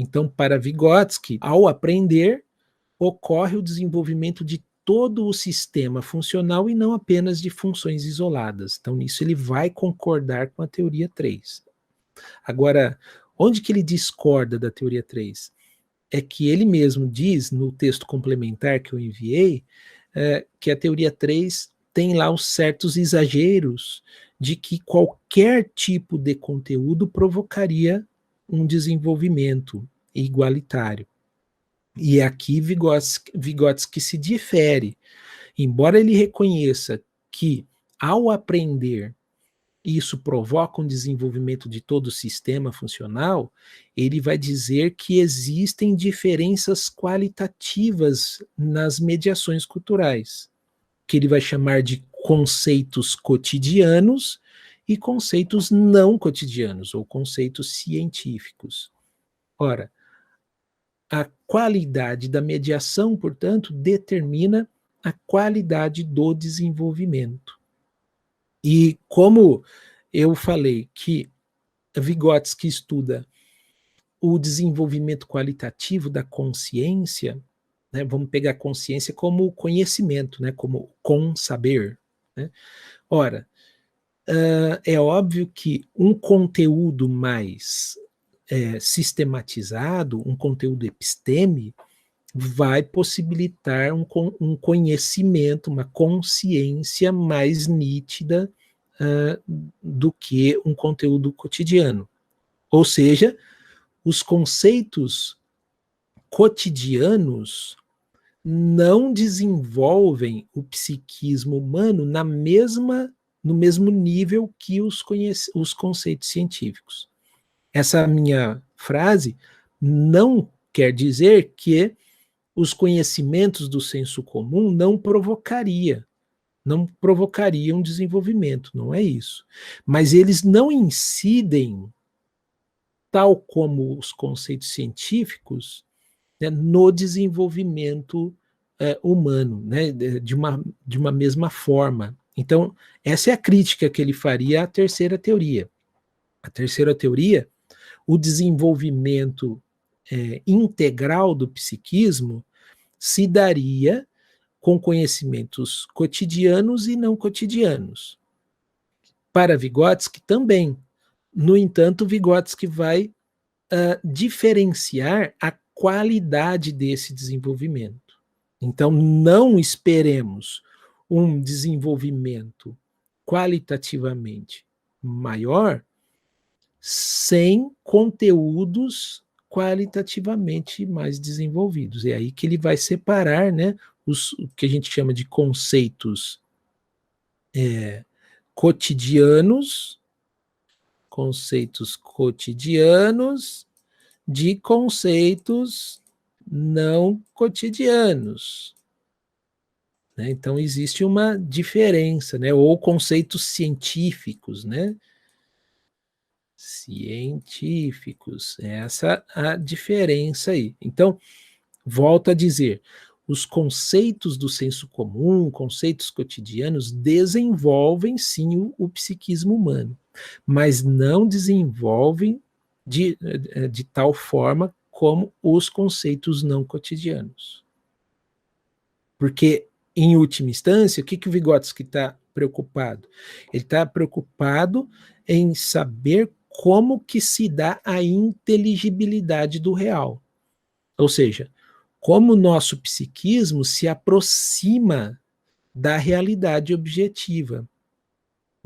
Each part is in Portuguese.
Então, para Vygotsky, ao aprender, ocorre o desenvolvimento de todo o sistema funcional e não apenas de funções isoladas. Então, nisso ele vai concordar com a teoria 3. Agora, onde que ele discorda da teoria 3? É que ele mesmo diz, no texto complementar que eu enviei, que a teoria 3 tem lá os certos exageros de que qualquer tipo de conteúdo provocaria um desenvolvimento igualitário. E aqui Vygotsky se difere. Embora ele reconheça que, ao aprender, isso provoca um desenvolvimento de todo o sistema funcional, ele vai dizer que existem diferenças qualitativas nas mediações culturais, que ele vai chamar de conceitos cotidianos e conceitos não cotidianos, ou conceitos científicos. Ora, a qualidade da mediação, portanto, determina a qualidade do desenvolvimento. E como eu falei que Vygotsky estuda o desenvolvimento qualitativo da consciência, né, vamos pegar a consciência como conhecimento, né, como saber. Né? Ora, é óbvio que um conteúdo mais sistematizado, um conteúdo episteme, vai possibilitar um conhecimento, uma consciência mais nítida do que um conteúdo cotidiano. Ou seja, os conceitos cotidianos não desenvolvem o psiquismo humano no mesmo nível que os conceitos científicos. Essa minha frase não quer dizer que os conhecimentos do senso comum não provocariam desenvolvimento, não é isso. Mas eles não incidem, tal como os conceitos científicos, né, no desenvolvimento humano, né, de uma mesma forma. Então, essa é a crítica que ele faria à terceira teoria. A terceira teoria, o desenvolvimento integral do psiquismo se daria com conhecimentos cotidianos e não cotidianos. Para Vygotsky também. No entanto, Vygotsky vai diferenciar a qualidade desse desenvolvimento. Então, não esperemos um desenvolvimento qualitativamente maior sem conteúdos qualitativamente mais desenvolvidos. É aí que ele vai separar, né, o que a gente chama de conceitos cotidianos de conceitos não cotidianos. Né? Então, existe uma diferença, né? Ou conceitos científicos, né? Científicos, essa a diferença aí. Então, volto a dizer, os conceitos do senso comum, conceitos cotidianos, desenvolvem sim o psiquismo humano, mas não desenvolvem de tal forma como os conceitos não cotidianos. Porque, em última instância, o que o Vygotsky está preocupado? Ele está preocupado em saber como que se dá a inteligibilidade do real. Ou seja, como o nosso psiquismo se aproxima da realidade objetiva,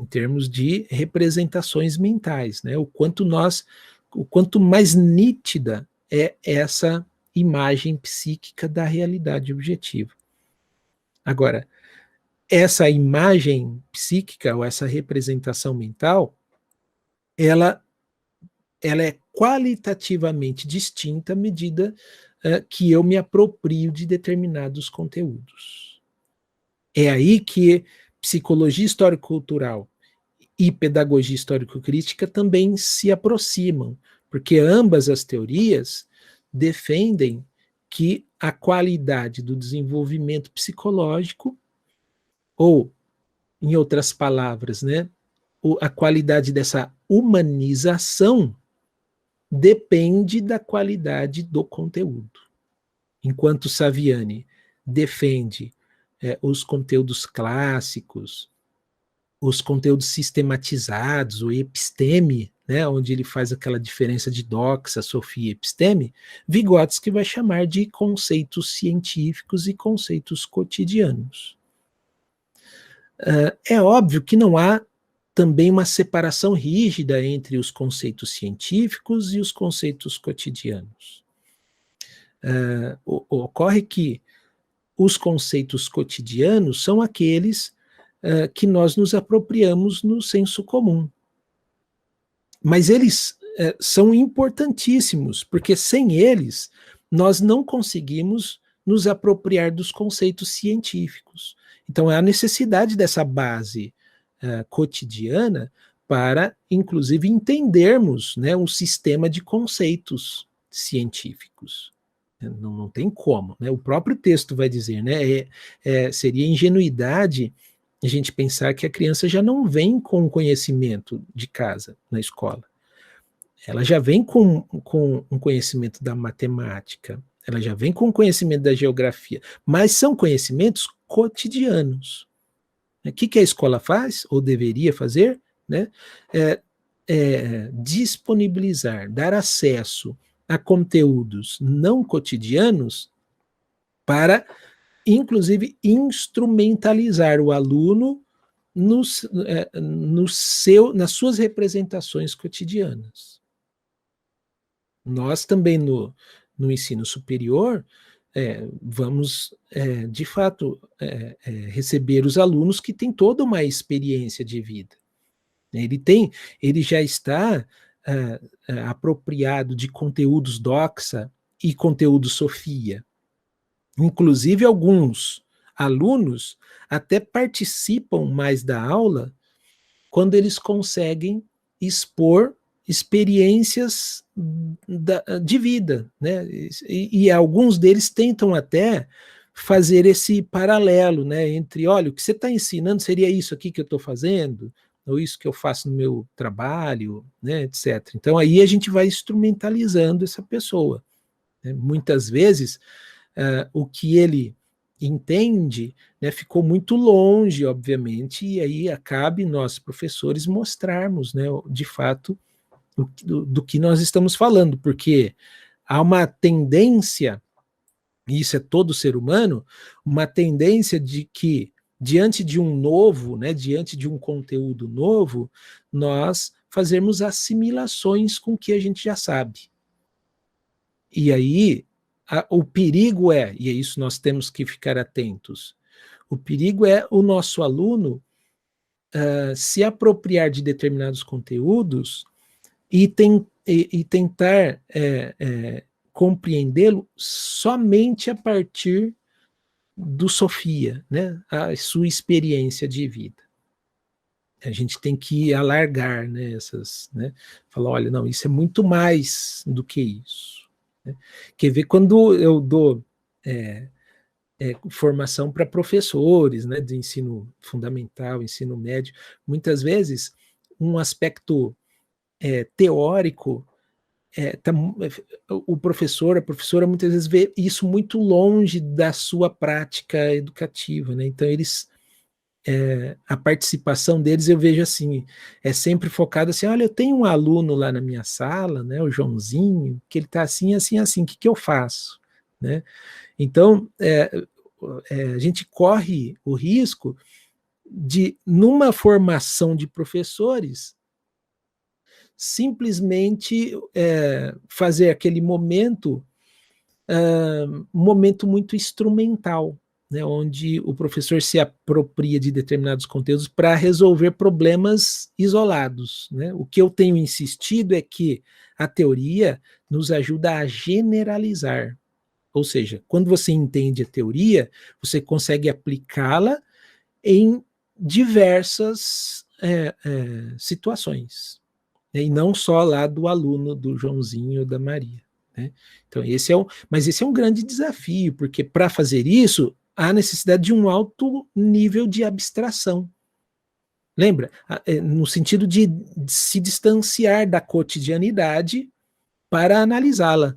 em termos de representações mentais, né? O quanto mais nítida é essa imagem psíquica da realidade objetiva. Agora, essa imagem psíquica, ou essa representação mental, ela é qualitativamente distinta à medida que eu me aproprio de determinados conteúdos. É aí que psicologia histórico-cultural e pedagogia histórico-crítica também se aproximam, porque ambas as teorias defendem que a qualidade do desenvolvimento psicológico, ou, em outras palavras, né, a qualidade dessa humanização depende da qualidade do conteúdo. Enquanto Saviani defende os conteúdos clássicos, os conteúdos sistematizados, o episteme, né, onde ele faz aquela diferença de doxa, sofia e episteme, Vygotsky vai chamar de conceitos científicos e conceitos cotidianos. É óbvio que não há também uma separação rígida entre os conceitos científicos e os conceitos cotidianos. Ocorre que os conceitos cotidianos são aqueles que nós nos apropriamos no senso comum. Mas eles são importantíssimos, porque sem eles nós não conseguimos nos apropriar dos conceitos científicos. Então, há a necessidade dessa base cotidiana para, inclusive, entendermos, né, um sistema de conceitos científicos. Não tem como, né? O próprio texto vai dizer, né? Seria ingenuidade a gente pensar que a criança já não vem com conhecimento de casa, na escola. Ela já vem com um conhecimento da matemática, ela já vem com conhecimento da geografia, mas são conhecimentos cotidianos. O que a escola faz, ou deveria fazer, né? Disponibilizar, dar acesso a conteúdos não cotidianos para, inclusive, instrumentalizar o aluno nas suas representações cotidianas. Nós também no ensino superior vamos, de fato, receber os alunos que têm toda uma experiência de vida. Ele já está apropriado de conteúdos doxa e conteúdo sofia. Inclusive, alguns alunos até participam mais da aula quando eles conseguem expor experiências de vida, né? E alguns deles tentam até fazer esse paralelo, né, entre, olha, o que você está ensinando seria isso aqui que eu estou fazendo, ou isso que eu faço no meu trabalho, né, etc. Então, aí a gente vai instrumentalizando essa pessoa. Né? Muitas vezes, o que ele entende, né, ficou muito longe, obviamente, e aí cabe nós, professores, mostrarmos, né, de fato, do que nós estamos falando, porque há uma tendência, e isso é todo ser humano, uma tendência de que, diante de um novo, né, diante de um conteúdo novo, nós fazermos assimilações com o que a gente já sabe. E aí, o perigo e é isso nós temos que ficar atentos, o perigo é o nosso aluno se apropriar de determinados conteúdos e tentar compreendê-lo somente a partir do Sofia, né? A sua experiência de vida. A gente tem que alargar, né, né? Falar, olha, não, isso é muito mais do que isso. Né? Quer ver, quando eu dou formação para professores, né, de ensino fundamental, ensino médio, muitas vezes um aspecto teórico, o professor, a professora muitas vezes vê isso muito longe da sua prática educativa, né? Então a participação deles eu vejo assim, é sempre focado assim, olha, eu tenho um aluno lá na minha sala, né, o Joãozinho, que ele está assim, assim, assim, o que eu faço? Né? Então, a gente corre o risco de, numa formação de professores, simplesmente fazer aquele momento um momento muito instrumental, né, onde o professor se apropria de determinados conteúdos para resolver problemas isolados. Né? O que eu tenho insistido é que a teoria nos ajuda a generalizar. Ou seja, quando você entende a teoria, você consegue aplicá-la em diversas situações. E não só lá do aluno, do Joãozinho, da Maria. Né? Então, mas esse é um grande desafio, porque para fazer isso, há necessidade de um alto nível de abstração. Lembra? No sentido de se distanciar da cotidianidade para analisá-la.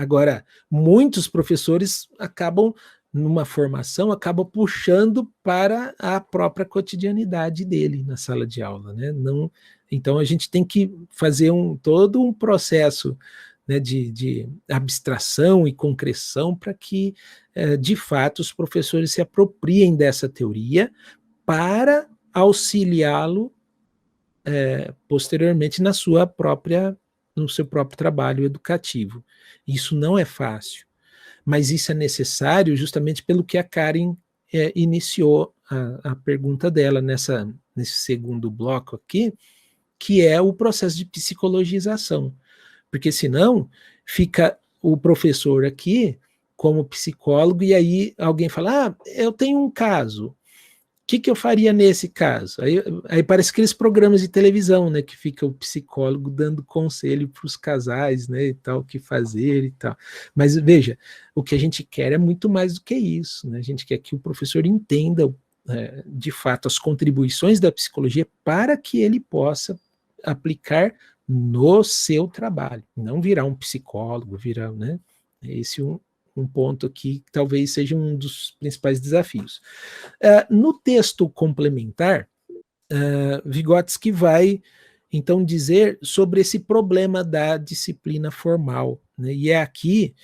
Agora, muitos professores acabam, numa formação, acabam puxando para a própria cotidianidade dele na sala de aula, né? Não, então, a gente tem que fazer todo um processo, né, de abstração e concreção para que, de fato, os professores se apropriem dessa teoria para auxiliá-lo posteriormente no seu próprio trabalho educativo. Isso não é fácil, mas isso é necessário justamente pelo que a Karen iniciou a pergunta dela nesse segundo bloco aqui, que é o processo de psicologização. Porque senão fica o professor aqui como psicólogo e aí alguém fala, eu tenho um caso, que eu faria nesse caso? Aí parece aqueles programas de televisão, né, que fica o psicólogo dando conselho para os casais, né, e tal, o que fazer e tal. Mas veja, o que a gente quer é muito mais do que isso, né? A gente quer que o professor entenda, de fato, as contribuições da psicologia para que ele possa aplicar no seu trabalho, não virar um psicólogo, virar, né? Esse um ponto aqui que talvez seja um dos principais desafios. No texto complementar, Vygotsky vai, então, dizer sobre esse problema da disciplina formal, né? E é aqui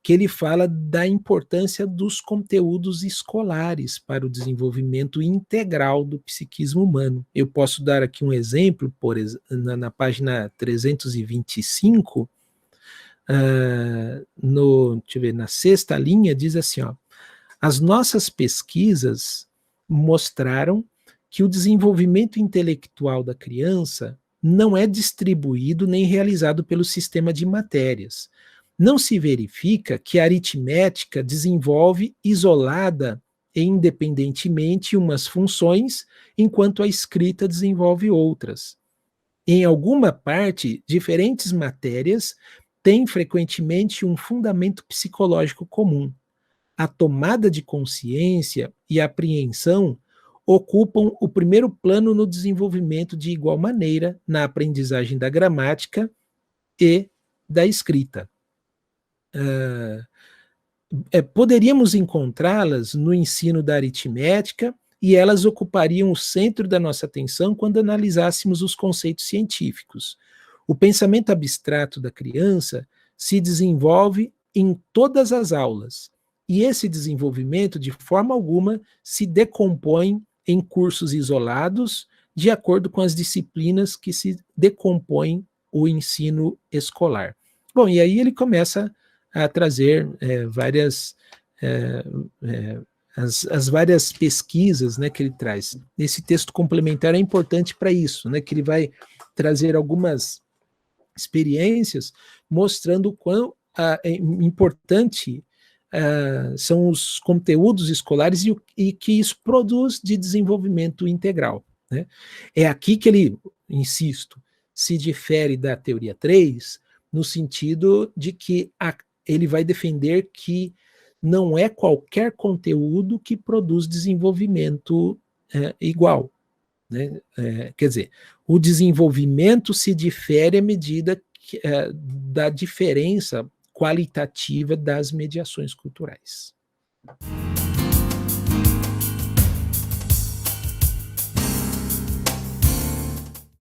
que ele fala da importância dos conteúdos escolares para o desenvolvimento integral do psiquismo humano. Eu posso dar aqui um exemplo, na página 325, deixa eu ver, na sexta linha, diz assim, ó, as nossas pesquisas mostraram que o desenvolvimento intelectual da criança não é distribuído nem realizado pelo sistema de matérias. Não se verifica que a aritmética desenvolve isolada e independentemente umas funções, enquanto a escrita desenvolve outras. Em alguma parte, diferentes matérias têm frequentemente um fundamento psicológico comum. A tomada de consciência e a apreensão ocupam o primeiro plano no desenvolvimento de igual maneira na aprendizagem da gramática e da escrita. Poderíamos encontrá-las no ensino da aritmética e elas ocupariam o centro da nossa atenção quando analisássemos os conceitos científicos. O pensamento abstrato da criança se desenvolve em todas as aulas, e esse desenvolvimento, de forma alguma, se decompõe em cursos isolados, de acordo com as disciplinas que se decompõem o ensino escolar. Bom, e aí ele começa a trazer as várias pesquisas, né, que ele traz. Esse texto complementar é importante para isso, né, que ele vai trazer algumas experiências mostrando o quão importante são os conteúdos escolares e que isso produz de desenvolvimento integral, né? É aqui que ele, insisto, se difere da teoria 3, no sentido de que ele vai defender que não é qualquer conteúdo que produz desenvolvimento igual, né? Quer dizer, o desenvolvimento se difere à medida da diferença qualitativa das mediações culturais.